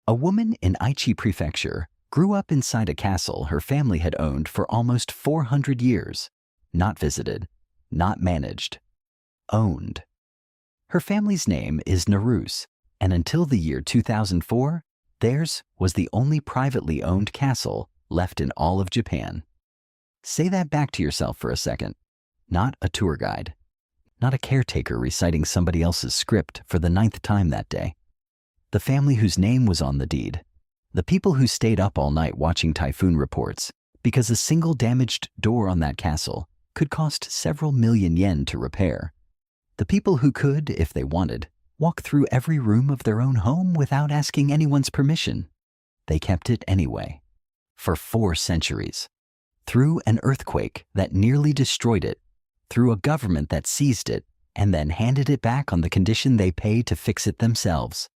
A woman in Aichi Prefecture grew up inside a castle her family had owned for almost 400 years. Not visited, not managed, owned. Her family's name is Naruse, and until the year 2004, theirs was the only privately owned castle left in all of Japan. Say that back to yourself for a second. Not a tour guide. Not a caretaker reciting somebody else's script for the 9th time that day. The family whose name was on the deed. The people who stayed up all night watching typhoon reports because a single damaged door on that castle could cost several million yen to repair. The people who could, if they wanted, walk through every room of their own home without asking anyone's permission. They kept it anyway. For 4 centuries. Through an earthquake that nearly destroyed it, through a government that seized it and then handed it back on the condition they pay to fix it themselves.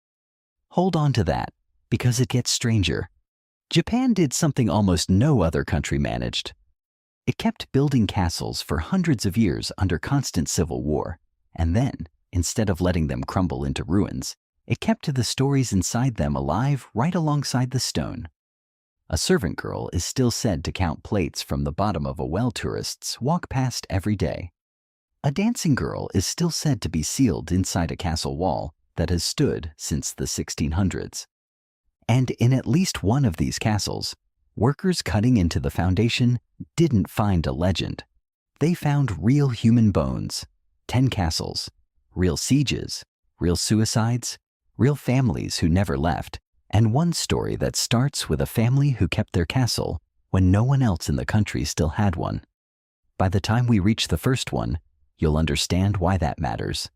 Hold on to that, because it gets stranger. Japan did something almost no other country managed. It kept building castles for hundreds of years under constant civil war, and then, instead of letting them crumble into ruins, it kept the stories inside them alive right alongside the stone. A servant girl is still said to count plates from the bottom of a well tourists walk past every day. A dancing girl is still said to be sealed inside a castle wall that has stood since the 1600s. And in at least one of these castles, workers cutting into the foundation didn't find a legend. They found real human bones, 10 castles, real sieges, real suicides, real families who never left, and one story that starts with a family who kept their castle when no one else in the country still had one. By the time we reach the first one, you'll understand why that matters.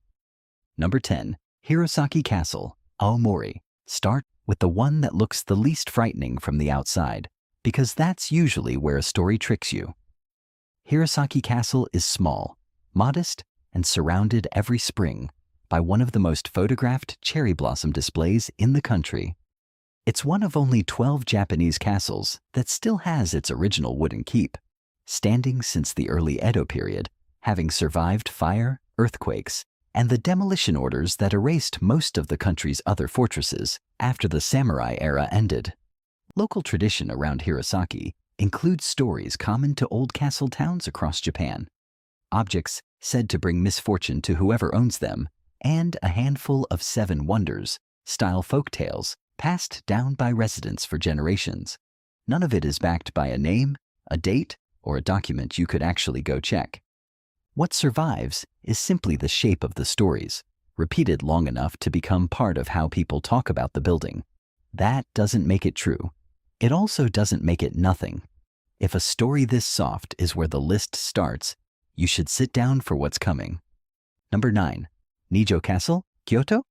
Number 10. Hirosaki Castle, Aomori. Start with the one that looks the least frightening from the outside, because that's usually where a story tricks you. Hirosaki Castle is small, modest, and surrounded every spring by one of the most photographed cherry blossom displays in the country. It's one of only 12 Japanese castles that still has its original wooden keep, standing since the early Edo period, having survived fire, earthquakes, and the demolition orders that erased most of the country's other fortresses after the samurai era ended. Local tradition around Hirosaki includes stories common to old castle towns across Japan, objects said to bring misfortune to whoever owns them, and a handful of 7 wonders, style folk tales, passed down by residents for generations. None of it is backed by a name, a date, or a document you could actually go check. What survives is simply the shape of the stories, repeated long enough to become part of how people talk about the building. That doesn't make it true. It also doesn't make it nothing. If a story this soft is where the list starts, you should sit down for what's coming. Number 9. Nijo Castle, Kyoto?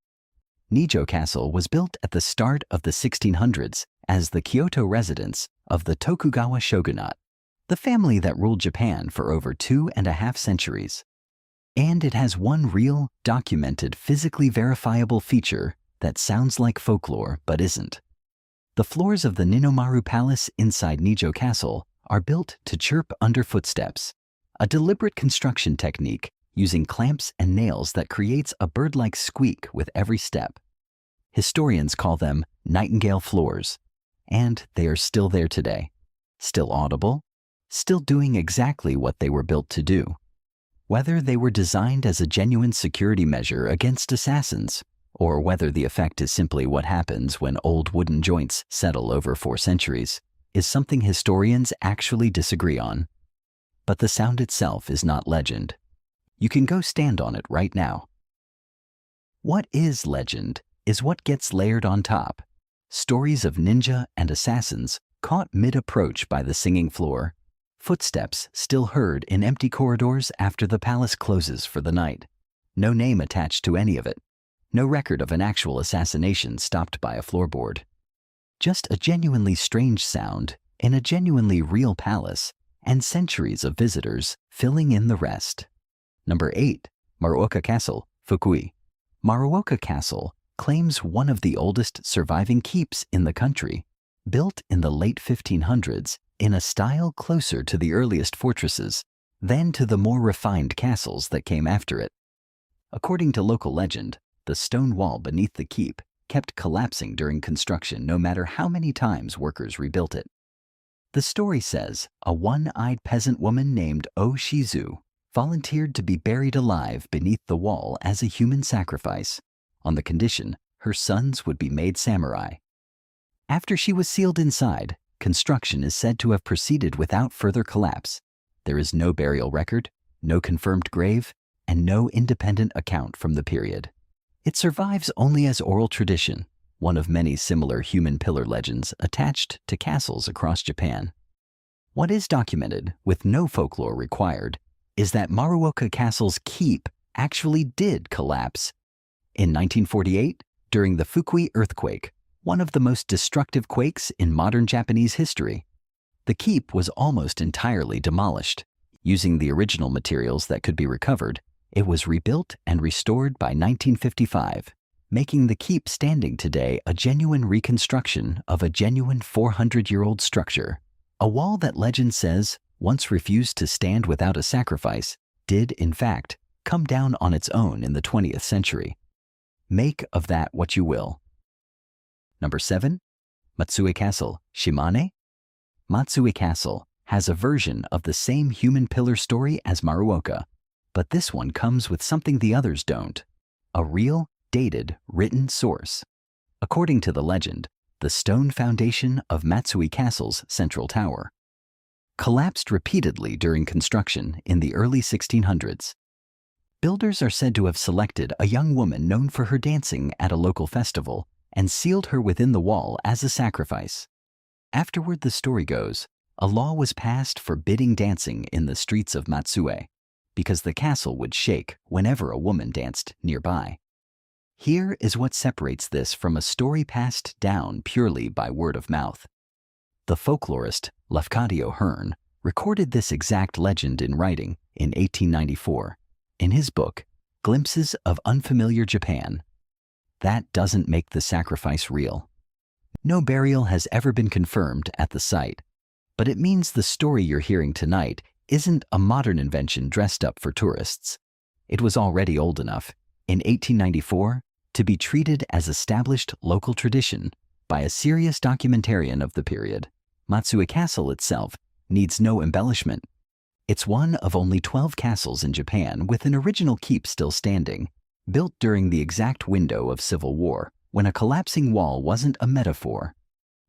Nijo Castle was built at the start of the 1600s as the Kyoto residence of the Tokugawa shogunate, the family that ruled Japan for over 2.5 centuries. And it has one real, documented, physically verifiable feature that sounds like folklore but isn't. The floors of the Ninomaru Palace inside Nijo Castle are built to chirp under footsteps, a deliberate construction technique using clamps and nails that creates a bird-like squeak with every step. Historians call them nightingale floors, and they are still there today, still audible, still doing exactly what they were built to do. Whether they were designed as a genuine security measure against assassins, or whether the effect is simply what happens when old wooden joints settle over 4 centuries, is something historians actually disagree on. But the sound itself is not legend. You can go stand on it right now. What is legend is what gets layered on top. Stories of ninja and assassins caught mid-approach by the singing floor. Footsteps still heard in empty corridors after the palace closes for the night. No name attached to any of it. No record of an actual assassination stopped by a floorboard. Just a genuinely strange sound in a genuinely real palace and centuries of visitors filling in the rest. Number 8. Maruoka Castle, Fukui. Maruoka Castle claims one of the oldest surviving keeps in the country, built in the late 1500s in a style closer to the earliest fortresses than to the more refined castles that came after it. According to local legend, the stone wall beneath the keep kept collapsing during construction no matter how many times workers rebuilt it. The story says a one-eyed peasant woman named O Shizu volunteered to be buried alive beneath the wall as a human sacrifice, on the condition her sons would be made samurai. After she was sealed inside, construction is said to have proceeded without further collapse. There is no burial record, no confirmed grave, and no independent account from the period. It survives only as oral tradition, one of many similar human pillar legends attached to castles across Japan. What is documented, with no folklore required, is that Maruoka Castle's keep actually did collapse. In 1948, during the Fukui earthquake, one of the most destructive quakes in modern Japanese history, the keep was almost entirely demolished. Using the original materials that could be recovered, it was rebuilt and restored by 1955, making the keep standing today a genuine reconstruction of a genuine 400-year-old structure. A wall that legend says once refused to stand without a sacrifice did, in fact, come down on its own in the 20th century. Make of that what you will. Number 7. Matsue Castle, Shimane. Matsue Castle has a version of the same human pillar story as Maruoka, but this one comes with something the others don't: a real, dated, written source. According to the legend, the stone foundation of Matsue Castle's central tower collapsed repeatedly during construction in the early 1600s. Builders are said to have selected a young woman known for her dancing at a local festival and sealed her within the wall as a sacrifice. Afterward, the story goes, a law was passed forbidding dancing in the streets of Matsue because the castle would shake whenever a woman danced nearby. Here is what separates this from a story passed down purely by word of mouth. The folklorist Lafcadio Hearn recorded this exact legend in writing in 1894 in his book, Glimpses of Unfamiliar Japan. That doesn't make the sacrifice real. No burial has ever been confirmed at the site, but it means the story you're hearing tonight isn't a modern invention dressed up for tourists. It was already old enough, in 1894, to be treated as established local tradition by a serious documentarian of the period. Matsue Castle itself needs no embellishment. It's one of only 12 castles in Japan with an original keep still standing, built during the exact window of civil war, when a collapsing wall wasn't a metaphor.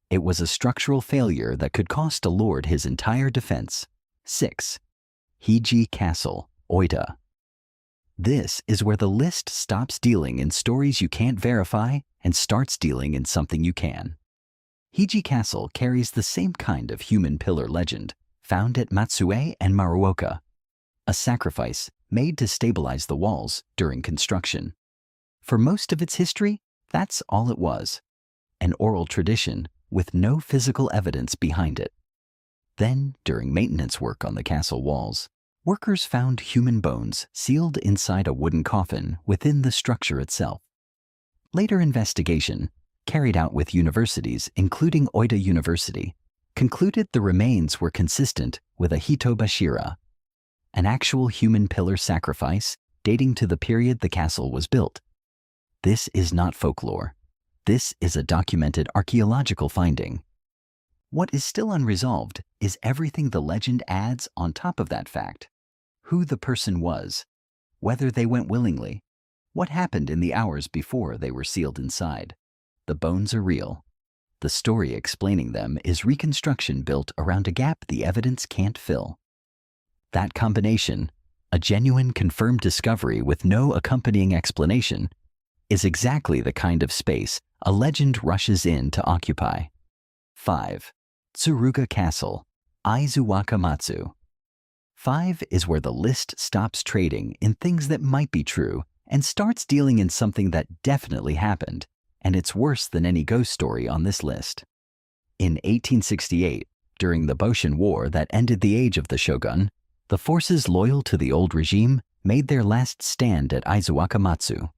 It was a structural failure that could cost a lord his entire defense. 6. Hiji Castle, Oita. This is where the list stops dealing in stories you can't verify and starts dealing in something you can. Hiji Castle carries the same kind of human pillar legend found at Matsue and Maruoka, a sacrifice made to stabilize the walls during construction. For most of its history, that's all it was, an oral tradition with no physical evidence behind it. Then, during maintenance work on the castle walls, workers found human bones sealed inside a wooden coffin within the structure itself. Later investigation, carried out with universities including Oita University, concluded the remains were consistent with a hitobashira, an actual human pillar sacrifice dating to the period the castle was built. This is not folklore. This is a documented archaeological finding. What is still unresolved is everything the legend adds on top of that fact. Who the person was, whether they went willingly, what happened in the hours before they were sealed inside. The bones are real. The story explaining them is reconstruction built around a gap the evidence can't fill. That combination, a genuine confirmed discovery with no accompanying explanation, is exactly the kind of space a legend rushes in to occupy. 5. Tsuruga Castle, Aizuwakamatsu. 5 is where the list stops trading in things that might be true and starts dealing in something that definitely happened, and it's worse than any ghost story on this list. In 1868, during the Boshin War that ended the age of the shogun, the forces loyal to the old regime made their last stand at Aizuwakamatsu.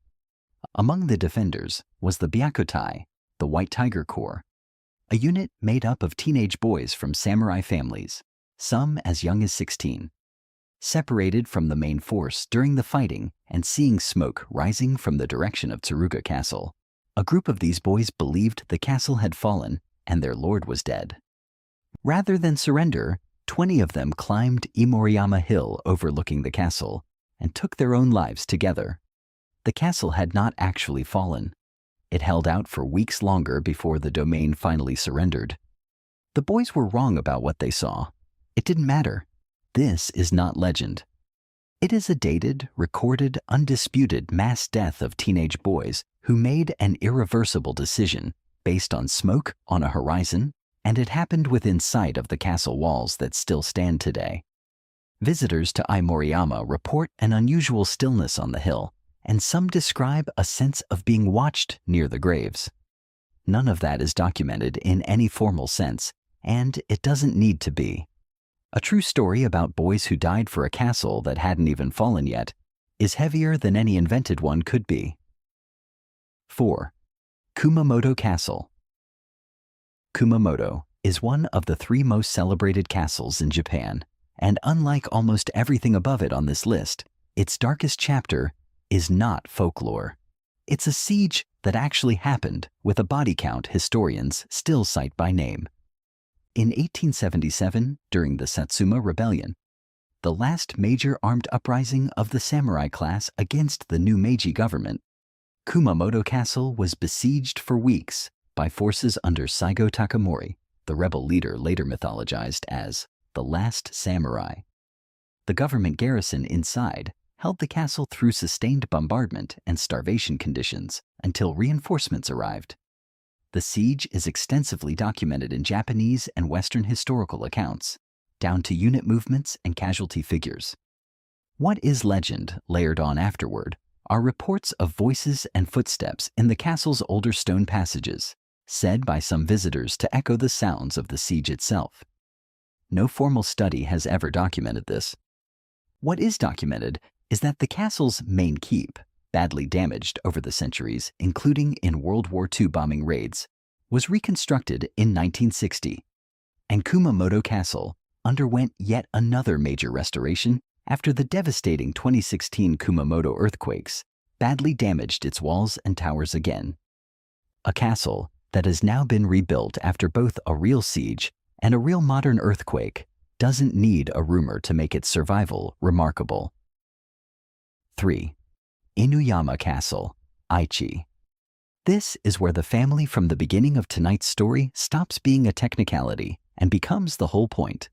Among the defenders was the Byakutai, the White Tiger Corps, a unit made up of teenage boys from samurai families, some as young as 16. Separated from the main force during the fighting and seeing smoke rising from the direction of Tsuruga Castle, a group of these boys believed the castle had fallen and their lord was dead. Rather than surrender, 20 of them climbed Imoriyama Hill overlooking the castle and took their own lives together. The castle had not actually fallen. It held out for weeks longer before the domain finally surrendered. The boys were wrong about what they saw. It didn't matter. This is not legend. It is a dated, recorded, undisputed mass death of teenage boys who made an irreversible decision based on smoke on a horizon, and it happened within sight of the castle walls that still stand today. Visitors to Imoriyama report an unusual stillness on the hill, and some describe a sense of being watched near the graves. None of that is documented in any formal sense, and it doesn't need to be. A true story about boys who died for a castle that hadn't even fallen yet is heavier than any invented one could be. 4. Kumamoto Castle. Kumamoto is one of the 3 most celebrated castles in Japan, and unlike almost everything above it on this list, its darkest chapter is not folklore. It's a siege that actually happened with a body count historians still cite by name. In 1877, during the Satsuma Rebellion, the last major armed uprising of the samurai class against the new Meiji government, Kumamoto Castle was besieged for weeks by forces under Saigo Takamori, the rebel leader later mythologized as the last samurai. The government garrison inside held the castle through sustained bombardment and starvation conditions until reinforcements arrived. The siege is extensively documented in Japanese and Western historical accounts, down to unit movements and casualty figures. What is legend layered on afterward are reports of voices and footsteps in the castle's older stone passages, said by some visitors to echo the sounds of the siege itself. No formal study has ever documented this. What is documented is that the castle's main keep, badly damaged over the centuries, including in World War II bombing raids, was reconstructed in 1960, and Kumamoto Castle underwent yet another major restoration after the devastating 2016 Kumamoto earthquakes badly damaged its walls and towers again. A castle that has now been rebuilt after both a real siege and a real modern earthquake doesn't need a rumor to make its survival remarkable. 3. Inuyama Castle, Aichi. This is where the family from the beginning of tonight's story stops being a technicality and becomes the whole point.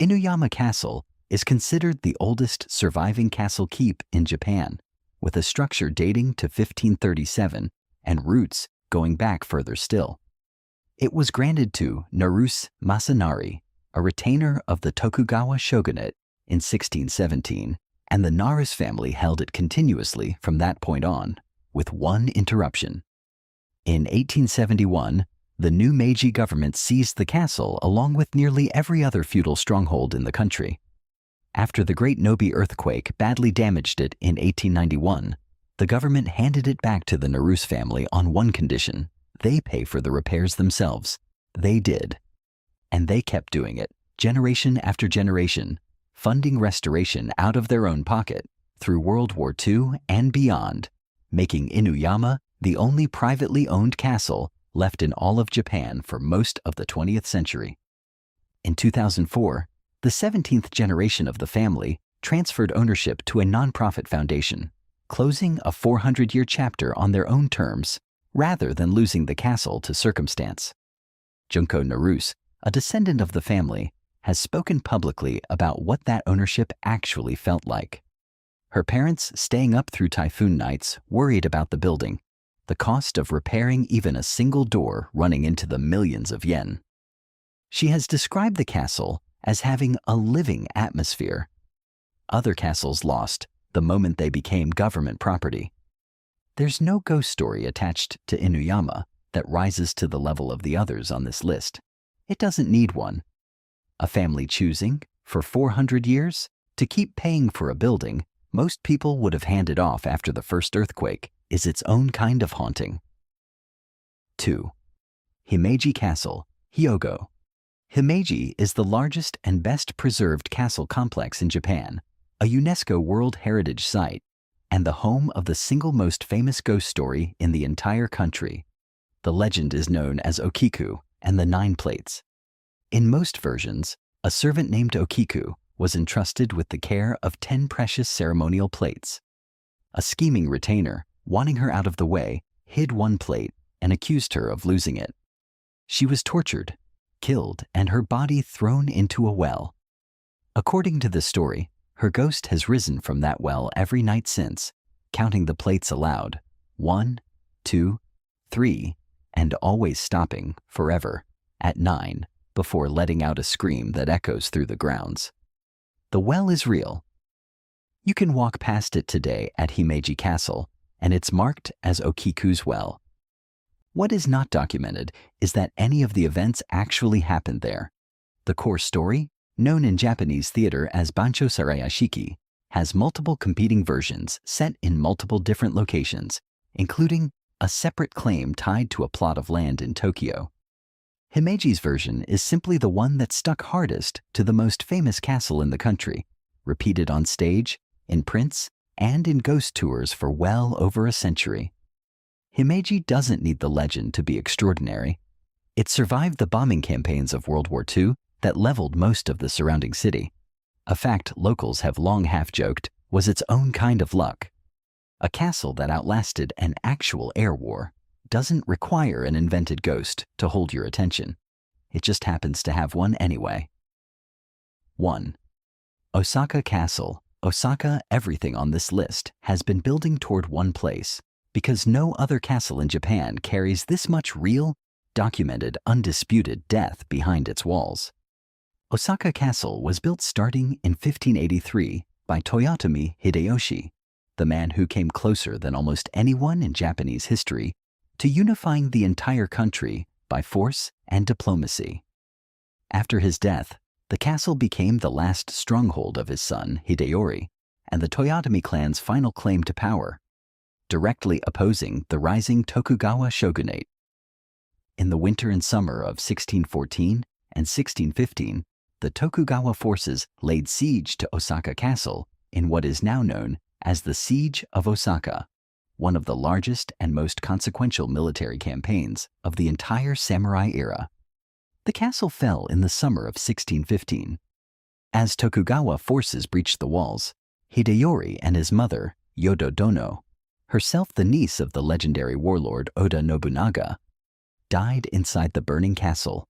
Inuyama Castle is considered the oldest surviving castle keep in Japan, with a structure dating to 1537 and roots going back further still. It was granted to Naruse Masanari, a retainer of the Tokugawa shogunate, in 1617, and the Naruse family held it continuously from that point on, with one interruption. In 1871, the new Meiji government seized the castle along with nearly every other feudal stronghold in the country. After the Great Nobi earthquake badly damaged it in 1891, the government handed it back to the Naruse family on one condition: they pay for the repairs themselves. They did. And they kept doing it, generation after generation, funding restoration out of their own pocket through World War II and beyond, making Inuyama the only privately owned castle left in all of Japan for most of the 20th century. In 2004, the 17th generation of the family transferred ownership to a nonprofit foundation, closing a 400-year chapter on their own terms rather than losing the castle to circumstance. Junko Naruse, a descendant of the family, has spoken publicly about what that ownership actually felt like. Her parents, staying up through typhoon nights, worried about the building, the cost of repairing even a single door running into the millions of yen. She has described the castle as having a living atmosphere. Other castles lost the moment they became government property. There's no ghost story attached to Inuyama that rises to the level of the others on this list. It doesn't need one. A family choosing, for 400 years, to keep paying for a building most people would have handed off after the first earthquake is its own kind of haunting. 2. Himeji Castle, Hyogo. Himeji is the largest and best preserved castle complex in Japan, a UNESCO World Heritage Site, and the home of the single most famous ghost story in the entire country. The legend is known as Okiku and the Nine Plates. In most versions, a servant named Okiku was entrusted with the care of 10 precious ceremonial plates. A scheming retainer, wanting her out of the way, hid one plate and accused her of losing it. She was tortured, killed, and her body thrown into a well. According to the story, her ghost has risen from that well every night since, counting the plates aloud, 1, 2, 3, and always stopping, forever, at 9, before letting out a scream that echoes through the grounds. The well is real. You can walk past it today at Himeji Castle, and it's marked as Okiku's Well. What is not documented is that any of the events actually happened there. The core story, known in Japanese theater as Bancho Sarayashiki, has multiple competing versions set in multiple different locations, including a separate claim tied to a plot of land in Tokyo. Himeji's version is simply the one that stuck hardest to the most famous castle in the country, repeated on stage, in prints, and in ghost tours for well over a century. Himeji doesn't need the legend to be extraordinary. It survived the bombing campaigns of World War II that leveled most of the surrounding city, a fact locals have long half-joked was its own kind of luck. A castle that outlasted an actual air war doesn't require an invented ghost to hold your attention. It just happens to have one anyway. 1. Osaka Castle. Osaka, everything on this list has been building toward one place, because no other castle in Japan carries this much real, documented, undisputed death behind its walls. Osaka Castle was built starting in 1583 by Toyotomi Hideyoshi, the man who came closer than almost anyone in Japanese history to unifying the entire country by force and diplomacy. After his death, the castle became the last stronghold of his son Hideyori and the Toyotomi clan's final claim to power, directly opposing the rising Tokugawa shogunate. In the winter and summer of 1614 and 1615, the Tokugawa forces laid siege to Osaka Castle in what is now known as the Siege of Osaka, one of the largest and most consequential military campaigns of the entire samurai era. The castle fell in the summer of 1615. As Tokugawa forces breached the walls, Hideyori and his mother, Yodo Dono, herself the niece of the legendary warlord Oda Nobunaga, died inside the burning castle,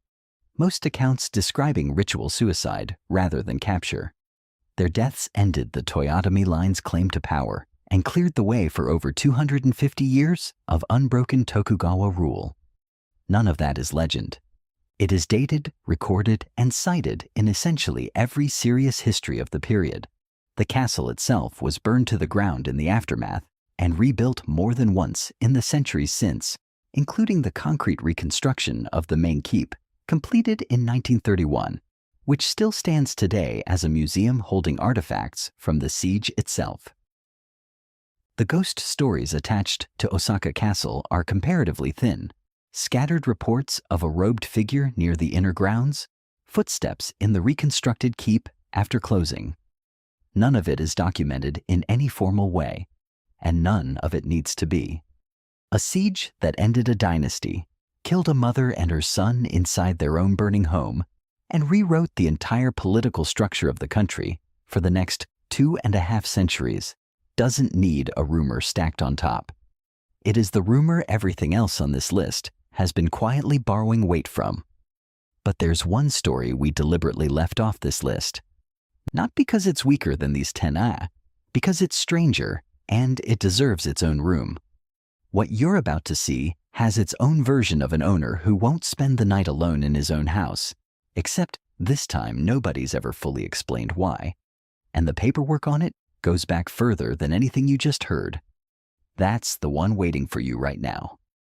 most accounts describing ritual suicide rather than capture. Their deaths ended the Toyotomi line's claim to power and cleared the way for over 250 years of unbroken Tokugawa rule. None of that is legend. It is dated, recorded, and cited in essentially every serious history of the period. The castle itself was burned to the ground in the aftermath and rebuilt more than once in the centuries since, including the concrete reconstruction of the main keep, completed in 1931, which still stands today as a museum holding artifacts from the siege itself. The ghost stories attached to Osaka Castle are comparatively thin. Scattered reports of a robed figure near the inner grounds, footsteps in the reconstructed keep after closing. None of it is documented in any formal way, and none of it needs to be. A siege that ended a dynasty, killed a mother and her son inside their own burning home, and rewrote the entire political structure of the country for the next 2.5 centuries, doesn't need a rumor stacked on top. It is the rumor everything else on this list has been quietly borrowing weight from. But there's one story we deliberately left off this list. Not because it's weaker than these 10, because it's stranger and it deserves its own room. What you're about to see has its own version of an owner who won't spend the night alone in his own house, except this time nobody's ever fully explained why. And the paperwork on it goes back further than anything you just heard. That's the one waiting for you right now.